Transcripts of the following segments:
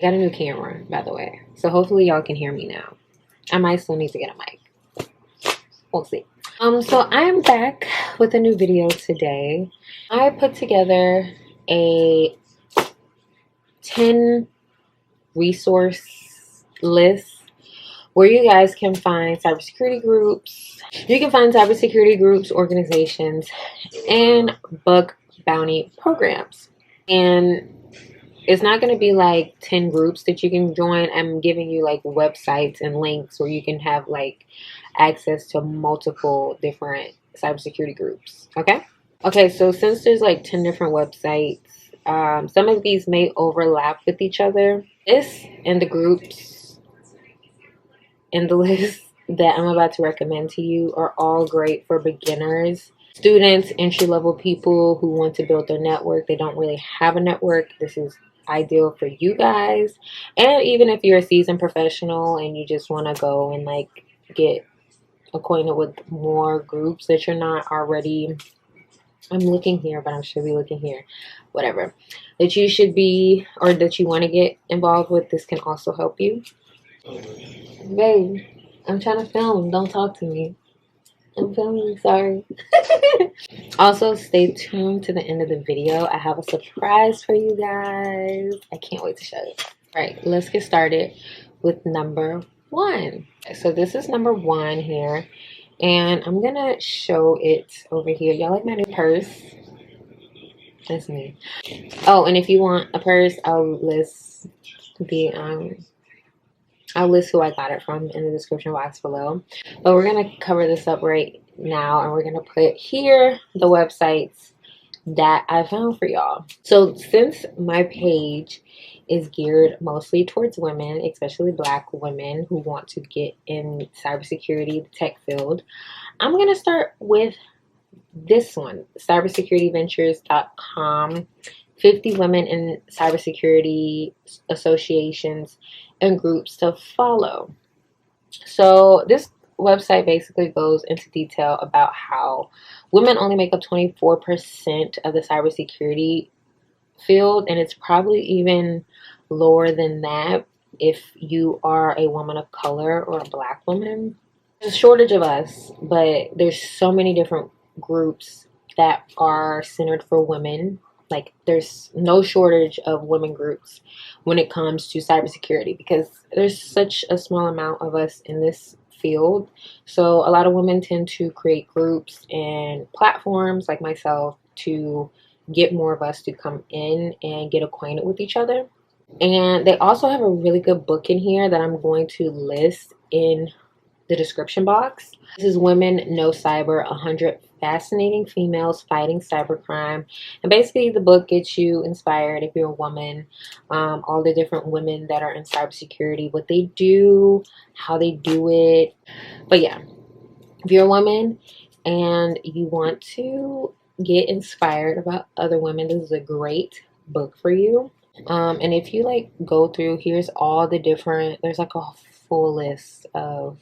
I got a new camera, by the way, so hopefully y'all can hear me now. I might still need to get a mic. We'll see. So I'm back with a new video today. I put together a 10 resource list where you guys can find cybersecurity groups. You can find cybersecurity groups, organizations, and bug bounty programs. And it's not going to be like 10 groups that you can join. I'm giving you like websites and links where you can have like access to multiple different cybersecurity groups. Okay, so since there's like 10 different websites, some of these may overlap with each other. This and the groups in the list that I'm about to recommend to you are all great for beginners, students, entry-level people who want to build their network. They don't really have a network. This is ideal for you guys. And even if you're a seasoned professional and you just want to go and like get acquainted with more groups that you're not already, I'm looking here, but I should be looking here, whatever, that you should be or that you want to get involved with, this can also help you. Babe, I'm trying to film. Don't talk to me. I'm filming, sorry. Also, stay tuned to the end of the video. I have a surprise for you guys. I can't wait to show you. All right, let's get started with number 1. So this is number 1 here, and I'm gonna show it over here. Y'all like my new purse? That's me. Oh, and if you want a purse, I'll list who I got it from in the description box below. But we're going to cover this up right now, and we're going to put here the websites that I found for y'all. So since my page is geared mostly towards women, especially Black women who want to get in cybersecurity, the tech field, I'm going to start with this one, cybersecurityventures.com. 50 women in cybersecurity associations and groups to follow. So this website basically goes into detail about how women only make up 24% of the cybersecurity field, and it's probably even lower than that if you are a woman of color or a Black woman. There's a shortage of us, but there's so many different groups that are centered for women. Like, there's no shortage of women groups when it comes to cybersecurity because there's such a small amount of us in this field. So a lot of women tend to create groups and platforms like myself to get more of us to come in and get acquainted with each other. And they also have a really good book in here that I'm going to list in the description box. This is Women Know Cyber, 100 Fascinating Females Fighting Cybercrime. And basically the book gets you inspired if you're a woman, all the different women that are in cybersecurity, what they do, how they do it. But yeah, if you're a woman and you want to get inspired about other women, this is a great book for you. And if you like go through, here's all the different, there's like a full list of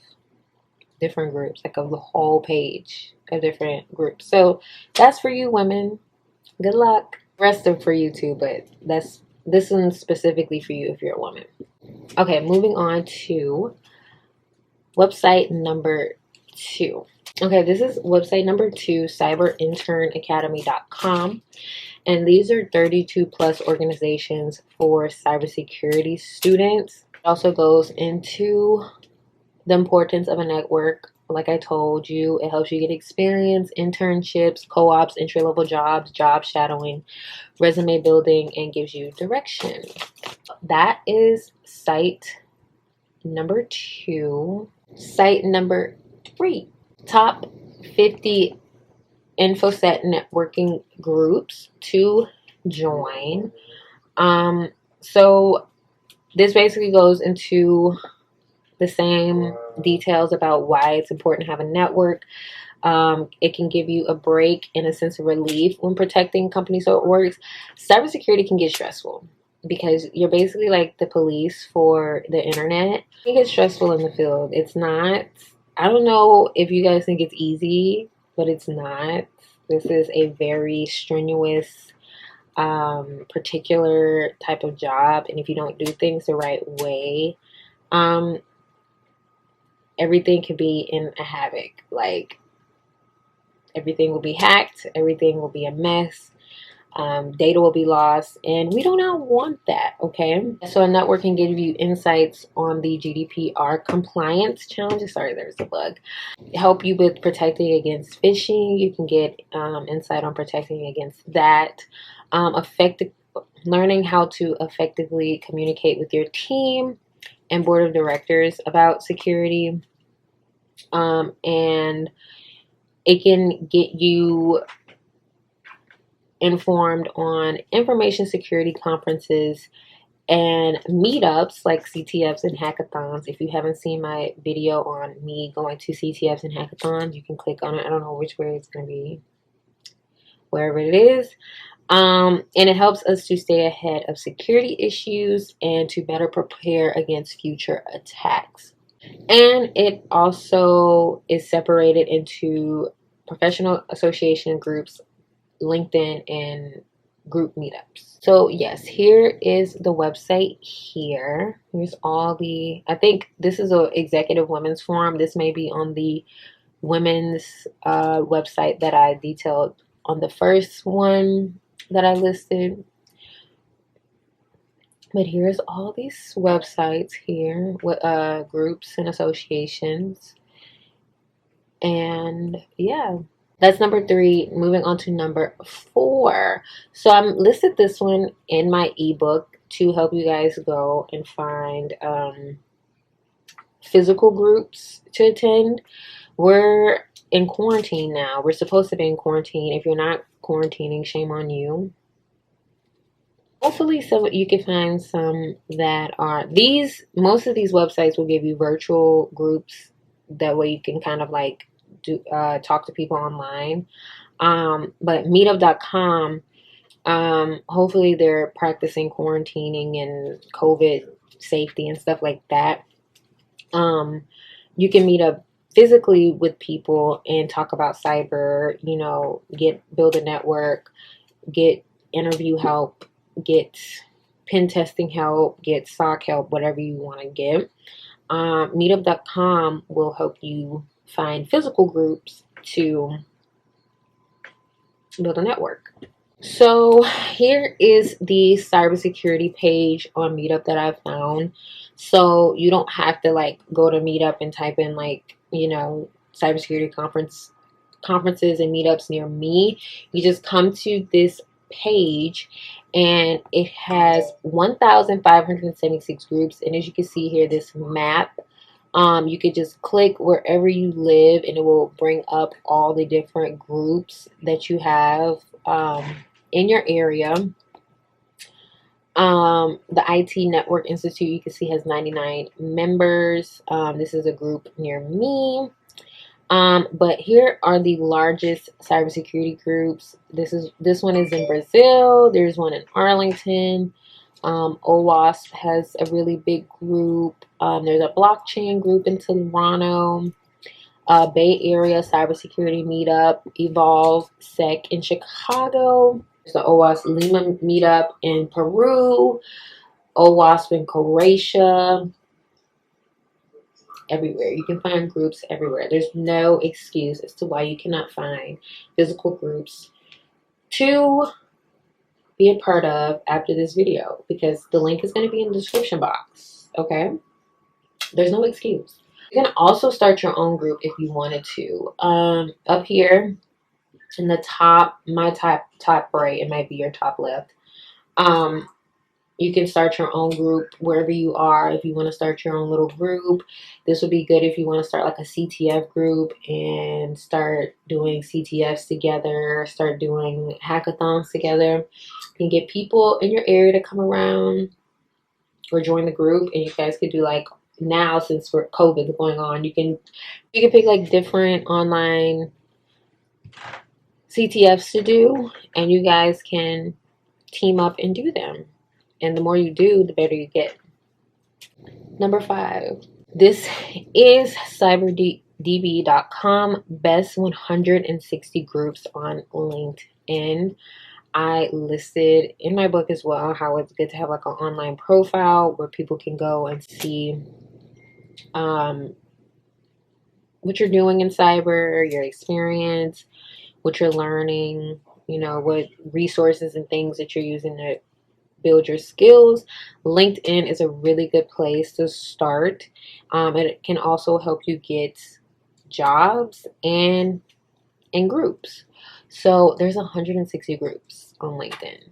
different groups, like of the whole page of different groups. So that's for you women. Good luck. The rest are for you too, but this one's specifically for you if you're a woman. Okay, moving on to website number 2. Okay, this is website number 2, cyberinternacademy.com. And these are 32 plus organizations for cybersecurity students. It also goes into the importance of a network. Like I told you, it helps you get experience, internships, co-ops, entry-level jobs, job shadowing, resume building, and gives you direction. That is site number 2. Site number 3, top 50 InfoSec networking groups to join. So this basically goes into the same details about why it's important to have a network. It can give you a break and a sense of relief when protecting companies. So it works. Cybersecurity can get stressful because you're basically like the police for the internet. It gets stressful in the field. It's not, I don't know if you guys think it's easy, but it's not. This is a very strenuous particular type of job, and if you don't do things the right way, everything could be in a havoc. Like, everything will be hacked, everything will be a mess, data will be lost, and we do not want that, okay? So a network can give you insights on the GDPR compliance challenges. Sorry, there's a bug. Help you with protecting against phishing. You can get insight on protecting against that. Learning how to effectively communicate with your team and board of directors about security. And it can get you informed on information security conferences and meetups like CTFs and hackathons. If you haven't seen my video on me going to CTFs and hackathons, you can click on it. I don't know which way it's going to be, wherever it is. And it helps us to stay ahead of security issues and to better prepare against future attacks. And it also is separated into professional association groups, LinkedIn, and group meetups. So yes, here is the website here. Here's all the, I think this is a executive women's forum. This may be on the women's website that I detailed on the first one that I listed. But here's all these websites here with groups and associations. And yeah, that's number 3. Moving on to number 4. So I'm listed this one in my ebook to help you guys go and find physical groups to attend. We're in quarantine now. We're supposed to be in quarantine. If you're not quarantining, shame on you. Hopefully you can find some that are most of these websites will give you virtual groups. That way you can kind of like talk to people online. But meetup.com, hopefully they're practicing quarantining and COVID safety and stuff like that. You can meet up physically with people and talk about cyber, build a network, get interview help, get pen testing help, get SOC help, whatever you want to get. Meetup.com will help you find physical groups to build a network. So here is the cybersecurity page on Meetup that I found. So you don't have to like go to Meetup and type in like, cybersecurity conferences and meetups near me. You just come to this page and it has 1,576 groups. And as you can see here, this map, you could just click wherever you live and it will bring up all the different groups that you have in your area. The IT Network Institute, you can see, has 99 members. This is a group near me. But here are the largest cybersecurity groups. This one is in Brazil. There's one in Arlington. OWASP has a really big group. There's a blockchain group in Toronto. Bay Area Cybersecurity Meetup, Evolve Sec in Chicago. There's the OWASP Lima Meetup in Peru. OWASP in Croatia. Everywhere. You can find groups everywhere. There's no excuse as to why you cannot find physical groups to be a part of after this video, because the link is going to be in the description box. Okay? There's no excuse. You can also start your own group if you wanted to. Up here in the top, my top right, it might be your top left. You can start your own group wherever you are. If you want to start your own little group, this would be good if you want to start like a CTF group and start doing CTFs together, start doing hackathons together. You can get people in your area to come around or join the group, and you guys could do like, now since COVID is going on, you can pick like different online CTFs to do, and you guys can team up and do them. And the more you do, the better you get. Number 5. This is CyberDB.com, best 160 groups on LinkedIn. I listed in my book as well how it's good to have like an online profile where people can go and see what you're doing in cyber, your experience, what you're learning, you know, what resources and things that you're using to build your skills. LinkedIn is a really good place to start. It can also help you get jobs and in groups. So there's 160 groups on LinkedIn.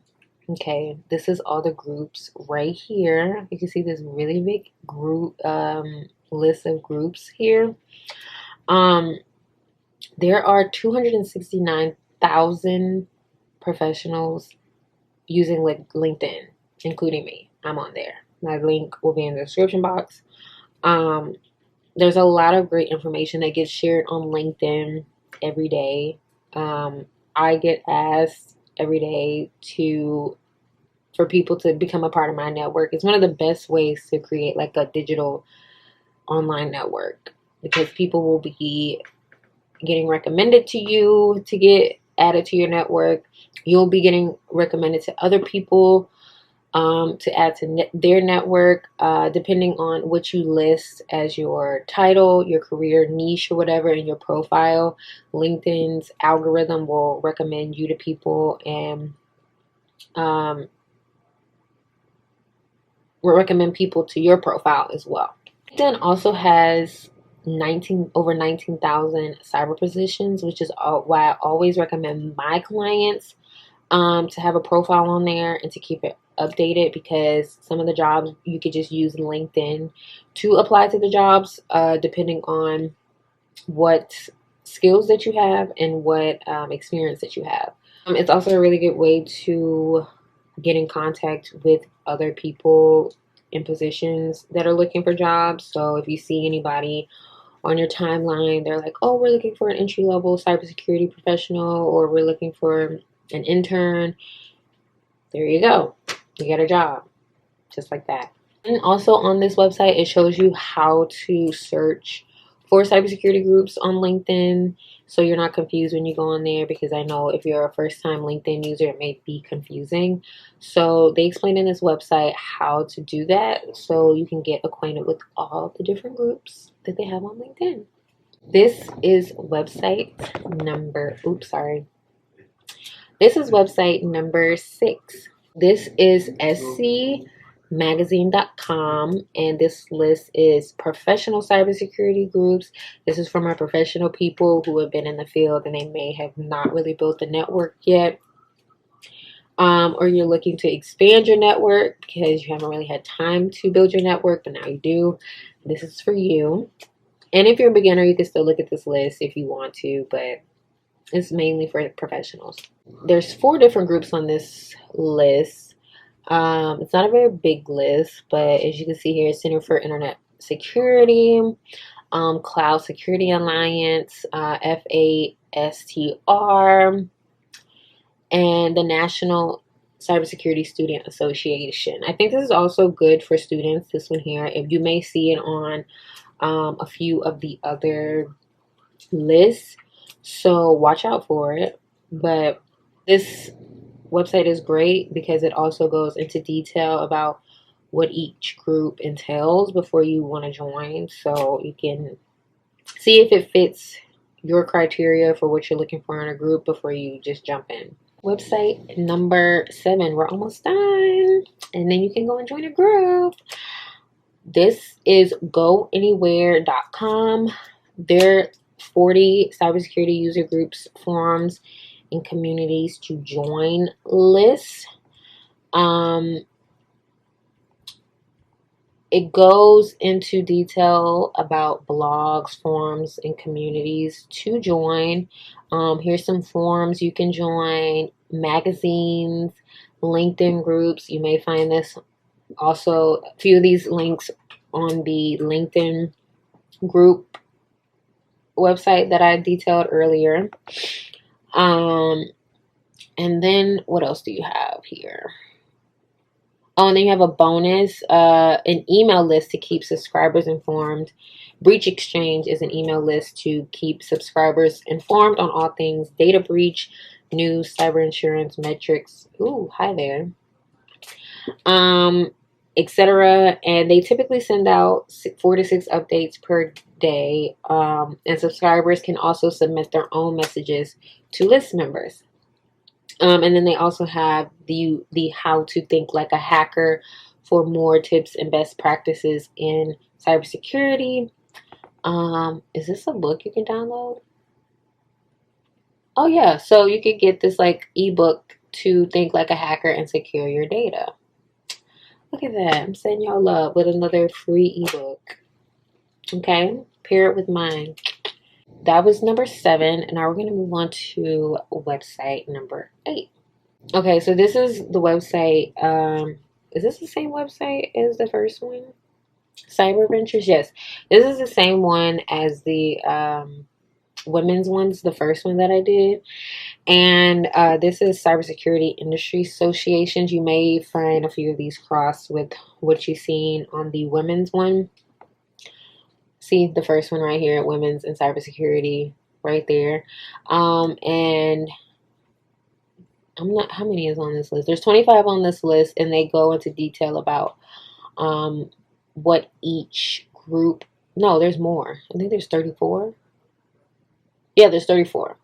Okay, this is all the groups right here. You can see this really big group list of groups here. There are 269,000 professionals using LinkedIn, including me. I'm on there. My link will be in the description box. There's a lot of great information that gets shared on LinkedIn every day. I get asked every day for people to become a part of my network. It's one of the best ways to create like a digital online network, because people will be getting recommended to you to get added to your network. You'll be getting recommended to other people to add to their network, depending on what you list as your title, your career niche, or whatever in your profile. LinkedIn's algorithm will recommend you to people and will recommend people to your profile as well. LinkedIn also has over 19,000 cyber positions, which is why I always recommend my clients to have a profile on there and to keep it updated, because some of the jobs you could just use LinkedIn to apply to the jobs, depending on what skills that you have and what experience that you have. It's also a really good way to get in contact with other people in positions that are looking for jobs. So if you see anybody on your timeline, they're like, oh, we're looking for an entry-level cybersecurity professional, or we're looking for an intern, there you go. You get a job just like that. And also on this website, it shows you how to search for cybersecurity groups on LinkedIn, so you're not confused when you go on there, because I know if you're a first-time LinkedIn user, it may be confusing. So they explain in this website how to do that, so you can get acquainted with all the different groups that they have on LinkedIn. This is website number, This is website number 6. This is scmagazine.com, and this list is professional cybersecurity groups. This is from our professional people who have been in the field and they may have not really built the network yet. Or you're looking to expand your network because you haven't really had time to build your network, but now you do. This is for you. And if you're a beginner, you can still look at this list if you want to, but it's mainly for professionals. There's 4 different groups on this list. It's not a very big list, but as you can see here, Center for Internet Security, Cloud Security Alliance, FASTR, and the National Cybersecurity Student Association. I think this is also good for students, this one here. If you may see it on a few of the other lists, so watch out for it. But this website is great because it also goes into detail about what each group entails before you want to join, so you can see if it fits your criteria for what you're looking for in a group before you just jump in. Website number 7, we're almost done, and then you can go and join a group. This is GoAnywhere.com. There 40 cybersecurity user groups, forums, and communities to join lists. It goes into detail about blogs, forums, and communities to join. Here's some forums you can join, magazines, LinkedIn groups. You may find this also, a few of these links on the LinkedIn group website that I detailed earlier. And then what else do you have here? Oh, and then you have a bonus, an email list to keep subscribers informed Breach Exchange is an email list to keep subscribers informed on all things data breach, news, cyber insurance, metrics. Ooh, hi there. Etc. And they typically send out 4 to 6 updates per day. And subscribers can also submit their own messages to list members. And then they also have the how to think like a hacker for more tips and best practices in cybersecurity. Is this a book you can download? Oh yeah, so you could get this like ebook to think like a hacker and secure your data. Look at that. I'm setting y'all up with another free ebook. Okay, pair it with mine. That was number 7, and now we're going to move on to website number 8. Okay, so this is the website. Is this the same website as the first one? Cyber Ventures? Yes. This is the same one as the women's ones, the first one that I did. And this is Cybersecurity Industry Associations. You may find a few of these crossed with what you've seen on the women's one. See the first one right here, women's and cybersecurity, right there. And I'm not, how many is on this list? There's 25 on this list, and they go into detail about what each group, no, there's more. I think there's 34. Yeah, there's 34.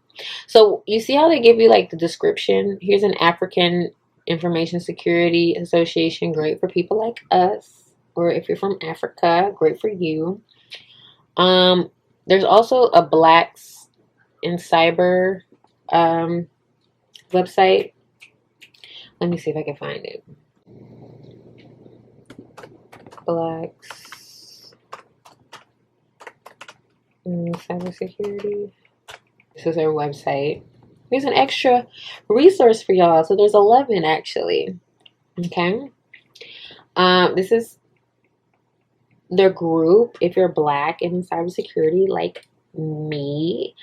So you see how they give you like the description? Here's an African Information Security Association, great for people like us, or if you're from Africa, great for you. There's also a Blacks in Cyber website. Let me see if I can find it. Blacks in Cybersecurity. This is their website. Here's an extra resource for y'all. So there's 11 actually. Okay. This is their group if you're Black in cybersecurity like me.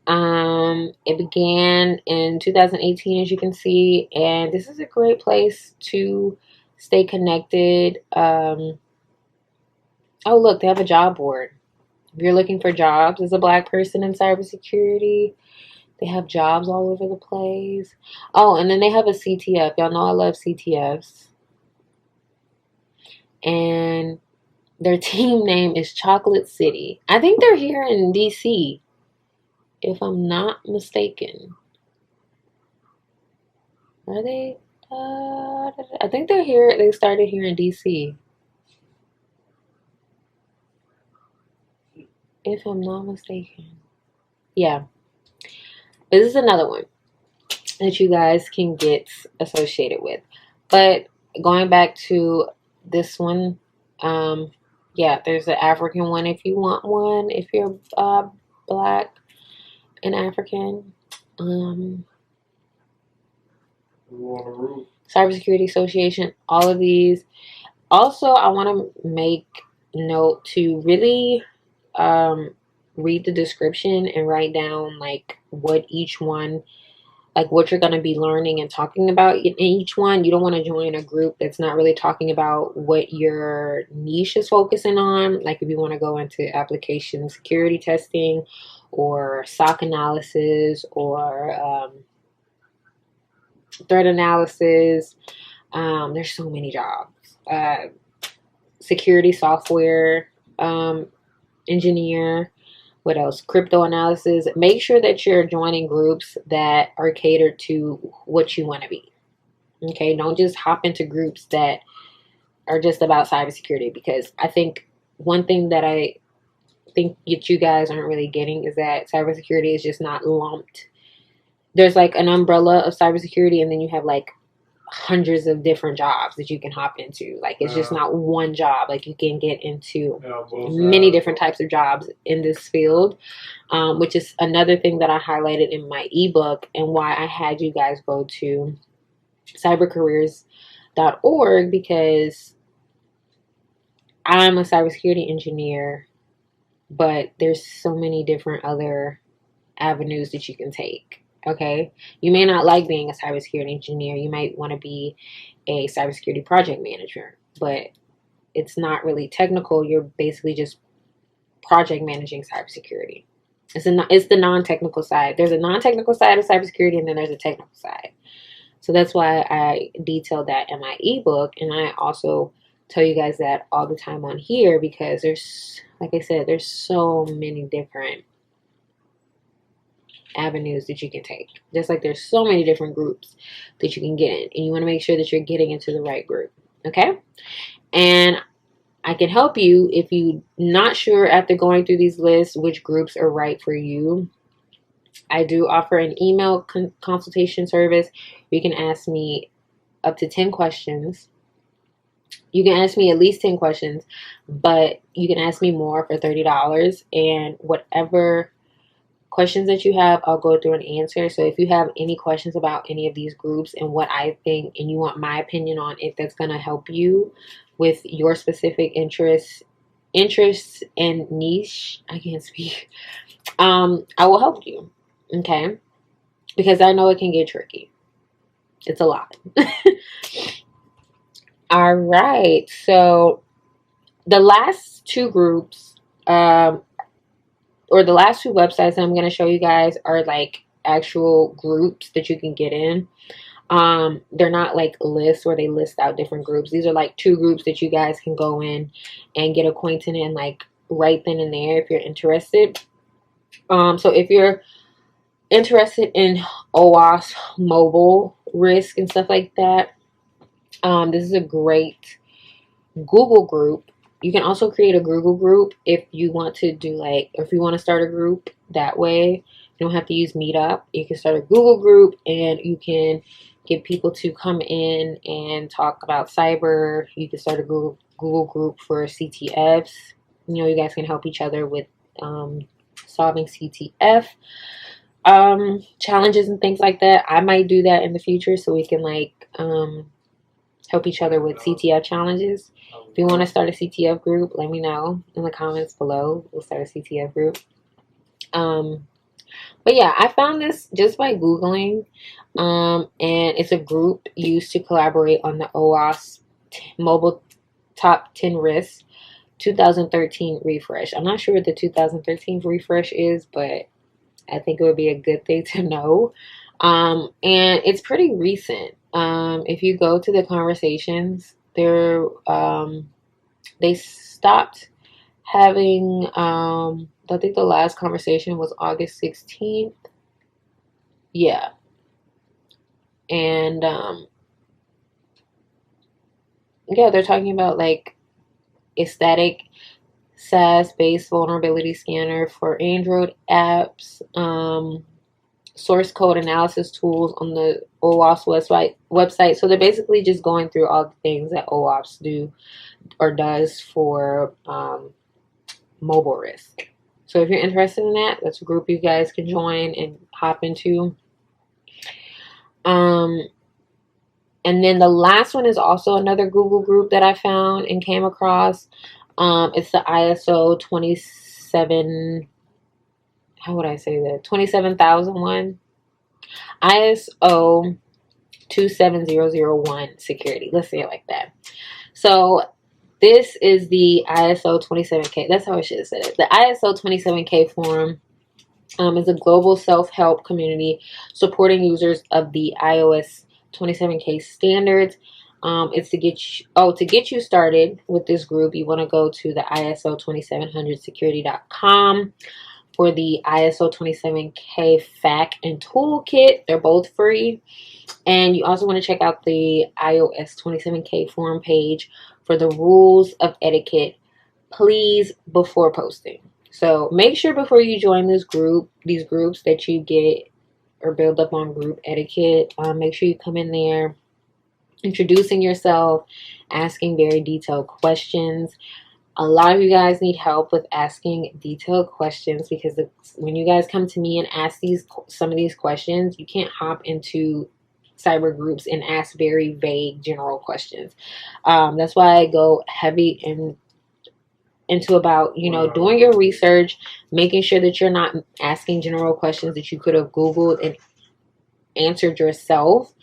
It began in 2018, as you can see, and this is a great place to stay connected. Oh, look, they have a job board. If you're looking for jobs as a Black person in cybersecurity, they have jobs all over the place. Oh, and then they have a CTF. Y'all know I love CTFs. And their team name is Chocolate City. I think they're here in DC, if I'm not mistaken. Are they? I think they're here. They started here in DC, if I'm not mistaken. Yeah. This is another one that you guys can get associated with. But going back to this one, yeah, there's an African one if you want one, if you're Black and African. Cybersecurity Association, all of these. Also, I want to make note to really read the description and write down like what each one, like what you're going to be learning and talking about in each one. You don't want to join a group that's not really talking about what your niche is focusing on. Like if you want to go into application security testing or SOC analysis or threat analysis, there's so many jobs. Security software engineer. What else? Crypto analysis. Make sure that you're joining groups that are catered to what you want to be. Okay, don't just hop into groups that are just about cybersecurity, because I think one thing that I think that you guys aren't really getting is that cybersecurity is just not lumped. There's like an umbrella of cybersecurity, and then you have like hundreds of different jobs that you can hop into. Like it's just not one job. Like you can get into many different types of jobs in this field, which is another thing that I highlighted in my ebook and why I had you guys go to cybercareers.org, because I'm a cybersecurity engineer, but there's so many different other avenues that you can take. Okay, you may not like being a cybersecurity engineer. You might want to be a cybersecurity project manager, but it's not really technical. You're basically just project managing cybersecurity. It's the non-technical side. There's a non-technical side of cybersecurity, and then there's a technical side. So that's why I detailed that in my ebook, and I also tell you guys that all the time on here, because there's, like I said, there's so many different avenues that you can take. Just like there's so many different groups that you can get in, and you want to make sure that you're getting into the right group. Okay? And I can help you if you're not sure after going through these lists which groups are right for you. I do offer an email consultation service. You can ask me up to 10 questions. You can ask me at least 10 questions, but you can ask me more for $30. And whatever questions that you have, I'll go through and answer. So if you have any questions about any of these groups and what I think, and you want my opinion on if that's going to help you with your specific interests and niche, I can't speak, I will help you. Okay? Because I know it can get tricky. It's a lot. All right. So the last two groups, or the last two websites I'm going to show you guys are like actual groups that you can get in. They're not like lists where they list out different groups. These are like two groups that you guys can go in and get acquainted in, like right then and there if you're interested. So if you're interested in OWASP mobile risk and stuff like that, this is a great Google group. You can also create a Google group if you want to do like, or if you want to start a group that way. You don't have to use Meetup. You can start a Google group and you can get people to come in and talk about cyber. You can start a Google group for CTFs. You know, you guys can help each other with solving CTF challenges and things like that. I might do that in the future so we can like help each other with CTF challenges. If you want to start a CTF group, let me know in the comments below. We'll start a CTF group. But yeah, I found this just by Googling. And it's a group used to collaborate on the OWASP Mobile Top 10 Risks 2013 refresh. I'm not sure what the 2013 refresh is, but I think it would be a good thing to know. And it's pretty recent. If you go to the conversations, they stopped having, I think the last conversation was August 16th. Yeah. And, yeah, they're talking about like a static SaaS-based vulnerability scanner for Android apps, source code analysis tools on the OWASP website. So they're basically just going through all the things that OWASP do or does for mobile risk. So if you're interested in that, that's a group you guys can join and hop into. And then the last one is also another Google group that I found and came across. It's the ISO 27, how would I say that? 27001. ISO 27001 security. Let's say it like that. So this is the ISO 27K. That's how I should have said it. The ISO 27K forum is a global self-help community supporting users of the iOS 27K standards. It's to get you started with this group, you want to go to the ISO 2700security.com for the ISO 27K FAQ and toolkit. They're both free. And you also want to check out the iOS 27K forum page for the rules of etiquette, please, before posting. So make sure before you join these groups that you get or build up on group etiquette. Make sure you come in there introducing yourself, asking very detailed questions. A lot of you guys need help with asking detailed questions because when you guys come to me and ask some of these questions, you can't hop into cyber groups and ask very vague general questions. That's why I go heavy into about, doing your research, making sure that you're not asking general questions that you could have Googled and answered yourself,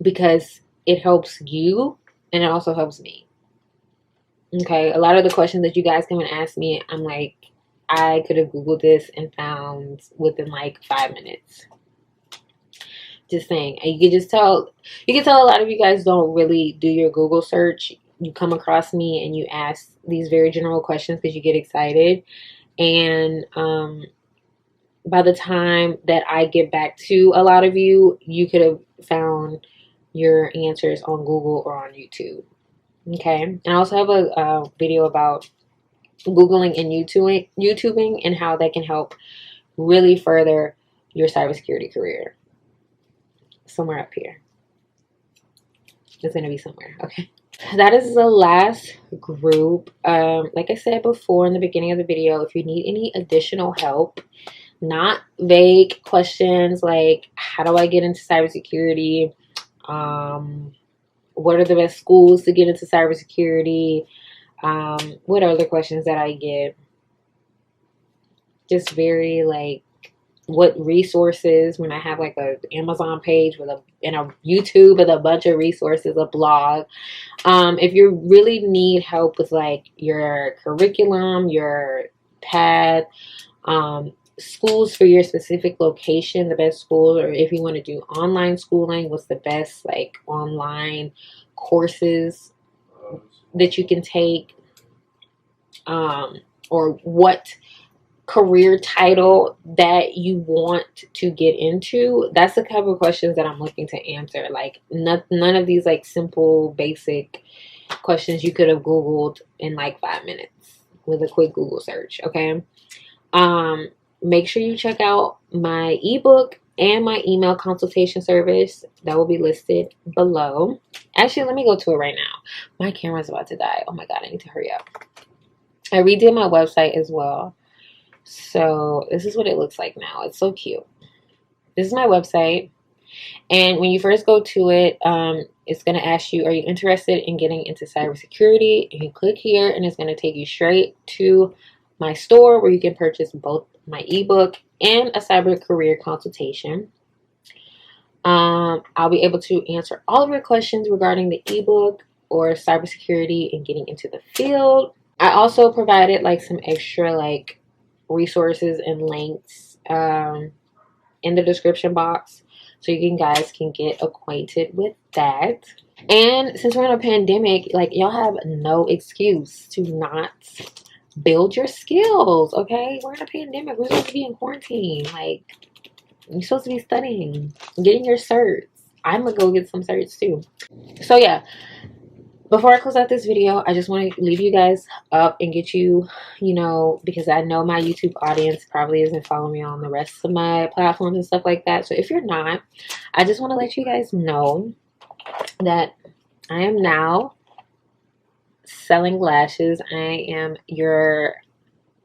because it helps you and it also helps me. Okay, a lot of the questions that you guys come and ask me, I'm like, I could have Googled this and found within like 5 minutes. Just saying. And you can tell a lot of you guys don't really do your Google search. You come across me and you ask these very general questions because you get excited. And by the time that I get back to a lot of you, you could have found your answers on Google or on YouTube. Okay. And I also have a video about Googling and YouTubing and how that can help really further your cybersecurity career. Somewhere up here. It's going to be somewhere. Okay. That is the last group. Like I said before in the beginning of the video, if you need any additional help, not vague questions like how do I get into cybersecurity? What are the best schools to get into cybersecurity? What other questions that I get? Just very like what resources when I have like a Amazon page with a YouTube with a bunch of resources, a blog. If you really need help with like your curriculum, your path, schools for your specific location, the best school, or if you want to do online schooling, what's the best like online courses that you can take, or what career title that you want to get into. That's the type of questions that I'm looking to answer. Like none of these like simple basic questions you could have Googled in like 5 minutes with a quick Google search. Okay. Make sure you check out my ebook and my email consultation service that will be listed below. Actually, let me go to it right now. My camera's about to die. Oh my God, I need to hurry up. I redid my website as well. So this is what it looks like now. It's so cute. This is my website. And when you first go to it, it's going to ask you, are you interested in getting into cybersecurity? And you click here and it's going to take you straight to my store where you can purchase both my ebook and a cyber career consultation. I'll be able to answer all of your questions regarding the ebook or cybersecurity and getting into the field. I also provided like some extra like resources and links in the description box so you guys can get acquainted with that. And since we're in a pandemic, like y'all have no excuse to not build your skills. Okay, we're in a pandemic. We're supposed to be in quarantine. Like you're supposed to be studying, getting your certs. I'm gonna go get some certs too. So yeah, before I close out this video, I just want to leave you guys up and get you, because I know my YouTube audience probably isn't following me on the rest of my platforms and stuff like that. So if you're not, I just want to let you guys know that I am now selling lashes. I am your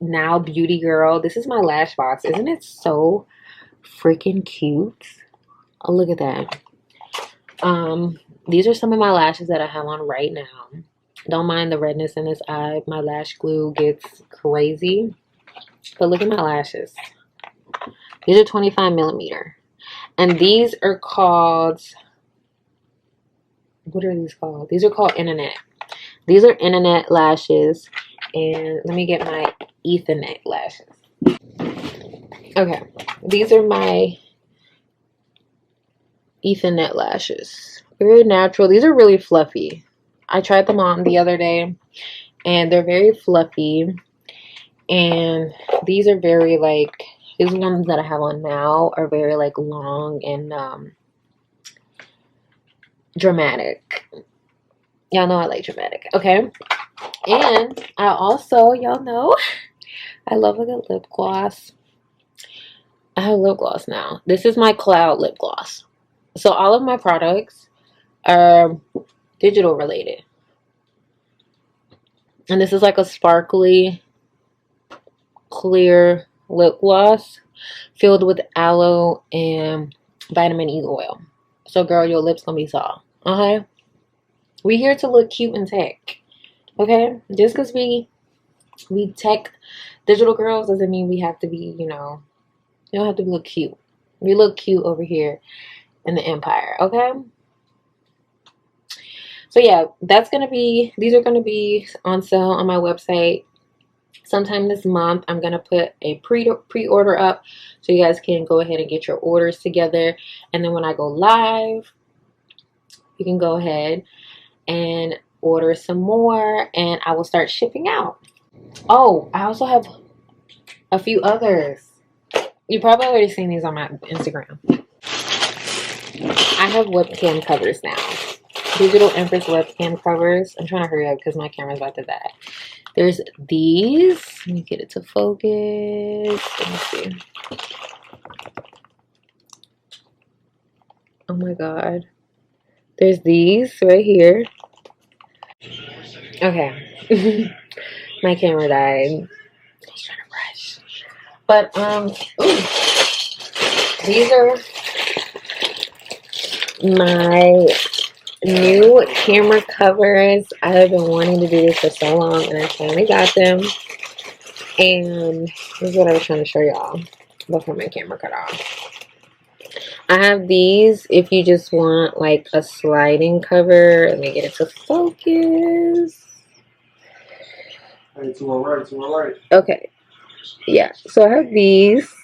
now beauty girl. This is my lash box. Isn't it so freaking cute? Oh, look at that. These are some of my lashes that I have on right now. Don't mind the redness in this eye. My lash glue gets crazy. But look at my lashes. These are 25 millimeter. And these are called, what are these called? These are called Internet. These are Internet lashes. And let me get my Ethernet lashes. Okay. These are my Ethernet lashes. Very natural. These are really fluffy. I tried them on the other day and they're very fluffy. And these are very like, these ones that I have on now are very like long and dramatic. Y'all know I like dramatic. Okay. And I also, y'all know, I love like a lip gloss. I have lip gloss now. This is my Cloud lip gloss. So all of my products are digital related. And this is like a sparkly, clear lip gloss filled with aloe and vitamin E oil. So girl, your lips gonna be soft. Okay? We here to look cute and tech. Okay? Just because we tech digital girls doesn't mean we have to be, you don't have to look cute. We look cute over here in the empire. Okay? So yeah, these are gonna be on sale on my website sometime this month. I'm gonna put a pre-order up so you guys can go ahead and get your orders together, and then when I go live, you can go ahead and order some more and I will start shipping out. Oh, I also have a few others. You've probably already seen these on my Instagram. I have webcam covers now. DigitalEmpress webcam covers. I'm trying to hurry up because my camera's about to die. There's these. Let me get it to focus. Let me see. Oh my god. There's these right here. Okay. My camera died. I was trying to rush. But these are my new camera covers. I have been wanting to do this for so long and I finally got them. And this is what I was trying to show y'all before my camera cut off. I have these if you just want like a sliding cover. Let me get it to focus. Hey, to our right, to our right. Okay. Yeah. So I have these.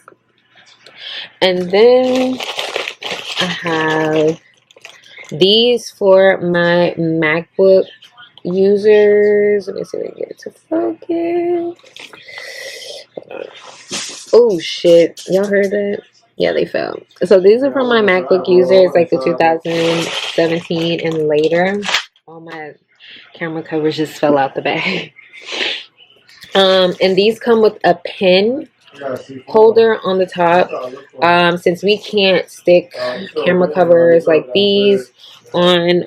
And then I have these for my MacBook users. Let me see if I can get it to focus. Oh shit. Y'all heard that? Yeah, they fell. So these are for my MacBook users, like the 2017 and later. All my camera covers just fell out the bag. And these come with a pen holder on the top. Since we can't stick camera covers like these on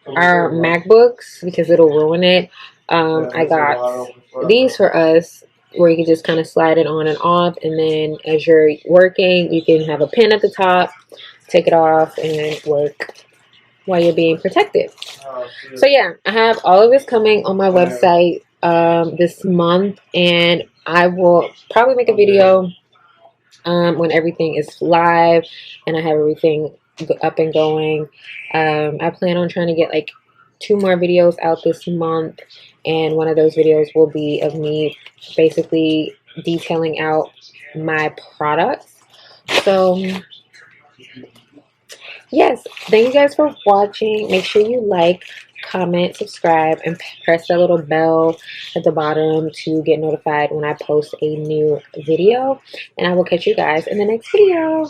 our MacBooks because it'll ruin it, I got these for us where you can just kind of slide it on and off, and then as you're working you can have a pen at the top, take it off and work while you're being protected. So yeah, I have all of this coming on my website this month, and I will probably make a video when everything is live and I have everything up and going. I plan on trying to get like 2 more videos out this month, and one of those videos will be of me basically detailing out my products. So yes, thank you guys for watching. Make sure you like, comment, subscribe, and press that little bell at the bottom to get notified when I post a new video. And I will catch you guys in the next video.